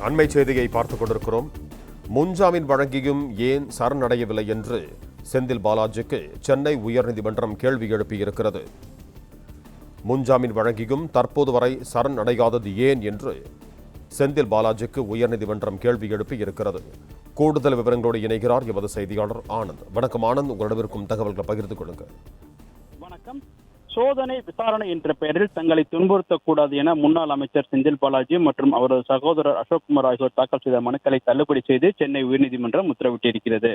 அண்மை செய்தியை பார்த்துக் கொண்டிருக்கிறோம். முன்ஜாமீன் வழங்கியும் ஏன் சரணடையவில்லை என்று செந்தில் பாலாஜிக்கு சென்னை உயர்நீதிமன்றம் கேள்வி எழுப்பியிருக்கிறது. முன்ஜாமீன் வழங்கியும் தற்போது வரை சரணடையாதது ஏன் என்று செந்தில் பாலாஜிக்கு உயர்நீதிமன்றம் கேள்வி எழுப்பியிருக்கிறது. கூடுதல் விவரங்களோடு இணைகிறார் எமது செய்தியாளர் ஆனந்த். வணக்கம் ஆனந்த், உங்களிடம் இருக்கும் தகவல்களை பகிர்ந்து கொள்ளுங்கள். வணக்கம். சோதனை விசாரணை என்ற பெயரில் தங்களை துன்புறுத்தக்கூடாது என முன்னாள் அமைச்சர் செந்தில் பாலாஜி மற்றும் அவரது சகோதரர் அசோக்குமார் ஆகியோர் தாக்கல் செய்த மனுக்களை தள்ளுபடி செய்து சென்னை உயர்நீதிமன்றம் உத்தரவிட்டிருக்கிறது.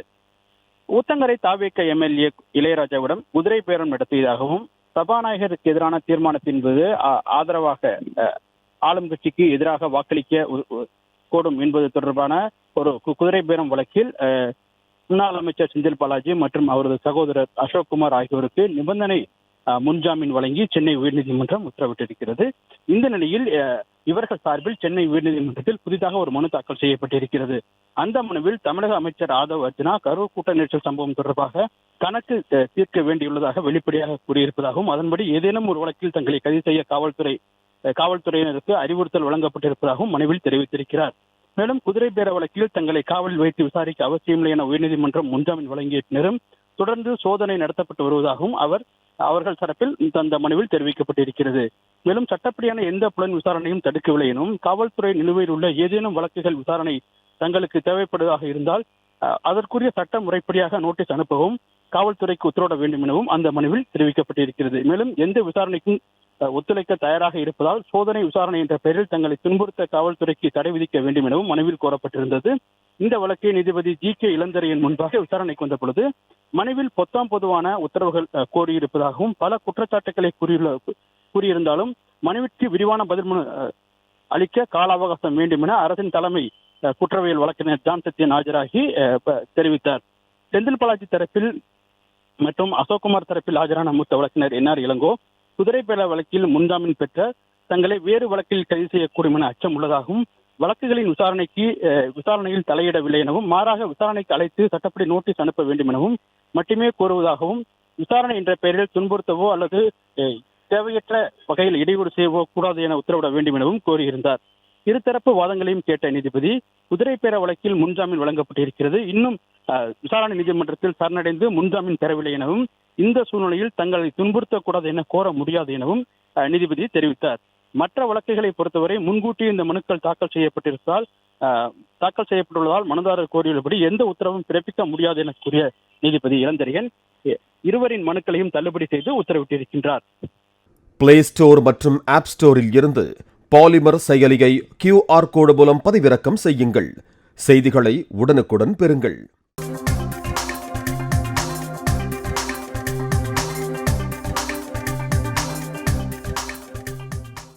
ஊத்தங்கரை தாவேக எம்எல்ஏ இளையராஜாவிடம் குதிரை பேரம் நடத்தியதாகவும் சபாநாயகருக்கு எதிரான தீர்மானத்தின் போது ஆதரவாக ஆளும் கட்சிக்கு எதிராக வாக்களிக்க கூடும் என்பது தொடர்பான ஒரு குதிரை பேரம் வழக்கில் முன்னாள் அமைச்சர் செந்தில் பாலாஜி மற்றும் அவரது சகோதரர் அசோக்குமார் ஆகியோருக்கு நிபந்தனை முன்ஜாமீன் வழங்கி சென்னை உயர்நீதிமன்றம் உத்தரவிட்டிருக்கிறது. இந்த நிலையில் இவர்கள் சார்பில் சென்னை உயர்நீதிமன்றத்தில் புதிதாக ஒரு மனு தாக்கல் செய்யப்பட்டிருக்கிறது. அந்த மனுவில் தமிழக அமைச்சர் ஆதவ் அர்ஜுனா கரூர் கூட்ட நெரிசல் சம்பவம் தொடர்பாக கணக்கு தீர்க்க வேண்டியுள்ளதாக வெளிப்படையாக கூறியிருப்பதாகவும் அதன்படி ஏதேனும் ஒரு வழக்கில் தங்களை கைது செய்ய காவல்துறையினருக்கு அறிவுறுத்தல் வழங்கப்பட்டிருப்பதாகவும் மனுவில் தெரிவித்திருக்கிறார். மேலும் குதிரை பேர வழக்கில் தங்களை காவலில் வைத்து விசாரிக்க அவசியமில்லை என உயர்நீதிமன்றம் முன்ஜாமீன் வழங்கிய பின்னரும் தொடர்ந்து சோதனை நடத்தப்பட்டு வருவதாகவும் அவர்கள் தரப்பில் அந்த மனுவில் தெரிவிக்கப்பட்டிருக்கிறது. மேலும் சட்டப்படியான எந்த புலன் விசாரணையும் தடுக்கவில்லை எனும் காவல்துறை நிலுவையில் உள்ள ஏதேனும் வழக்குகள் விசாரணை தங்களுக்கு தேவைப்படுவதாக இருந்தால் அதற்குரிய சட்ட முறைப்படியாக நோட்டீஸ் அனுப்பவும் காவல்துறைக்கு உத்தரவிட வேண்டும் எனவும் அந்த மனுவில் தெரிவிக்கப்பட்டிருக்கிறது. மேலும் எந்த விசாரணைக்கும் ஒத்துழைக்க தயாராக இருப்பதால் சோதனை விசாரணை என்ற பெயரில் தங்களை துன்புறுத்த காவல்துறைக்கு தடை விதிக்க வேண்டும் எனவும் மனுவில் கோரப்பட்டிருந்தது. இந்த வழக்கை நீதிபதி ஜி.கே. இளந்தரையன் முன்பாக விசாரணைக்கு வந்த பொழுது மனுவில் பொதுவான உத்தரவுகள் கோரியிருப்பதாகவும் பல குற்றச்சாட்டுகளை கூறியிருந்தாலும் மனுவிற்கு விரிவான பதில் மனு அளிக்க கால அவகாசம் வேண்டும் என அரசின் தலைமை குற்றவியல் வழக்கறிஞர் ஜான் சத்யன் ஆஜராகி தெரிவித்தார். செந்தில் பாலாஜி தரப்பில் மற்றும் அசோக்குமார் தரப்பில் ஆஜரான மூத்த வழக்கறிஞர் என்.ஆர். இளங்கோ குதிரை பேர வழக்கில் முன்ஜாமீன் பெற்ற தங்களை வேறு வழக்கில் கைது செய்யக்கூடும் என அச்சம் உள்ளதாகவும் வழக்குகளின் விசாரணையில் தலையிடவில்லை எனவும் மாறாக விசாரணைக்கு அழைத்து சட்டப்படி நோட்டீஸ் அனுப்ப வேண்டும் எனவும் மட்டுமே கோருவதாகவும் விசாரணை என்ற பெயரில் துன்புறுத்தவோ அல்லது தேவையற்ற வகையில் இடையூறு செய்யவோ கூடாது என உத்தரவிட வேண்டும் எனவும் கோரியிருந்தார். இருதரப்பு வாதங்களையும் கேட்ட நீதிபதி குதிரை பேர வழக்கில் முன்ஜாமீன் வழங்கப்பட்டிருக்கிறது, இன்னும் விசாரணை நீதிமன்றத்தில் சரணடைந்து முன்ஜாமீன் பெறவில்லை எனவும் இந்த சூழ்நிலையில் தங்களை துன்புறுத்தக்கூடாது என கோர முடியாது எனவும் நீதிபதி தெரிவித்தார். மற்ற வழக்குகளை பொறுத்தவரை முன்கூட்டி இந்த மனுக்கள் தாக்கல் செய்யப்பட்டுள்ளதால் மனுதாரர் கோரியுள்ளபடி எந்த உத்தரவும் பிறப்பிக்க முடியாது என கூறிய நீதிபதி இளந்தரையன் இருவரின் மனுக்களையும் தள்ளுபடி செய்து உத்தரவிட்டிருக்கின்றார். பிளே ஸ்டோர் மற்றும் ஆப் ஸ்டோரில் இருந்து பாலிமர் செயலியை QR கோடு மூலம் பதிவிறக்கம் செய்யுங்கள். செய்திகளை உடனுக்குடன் பெறுங்கள்.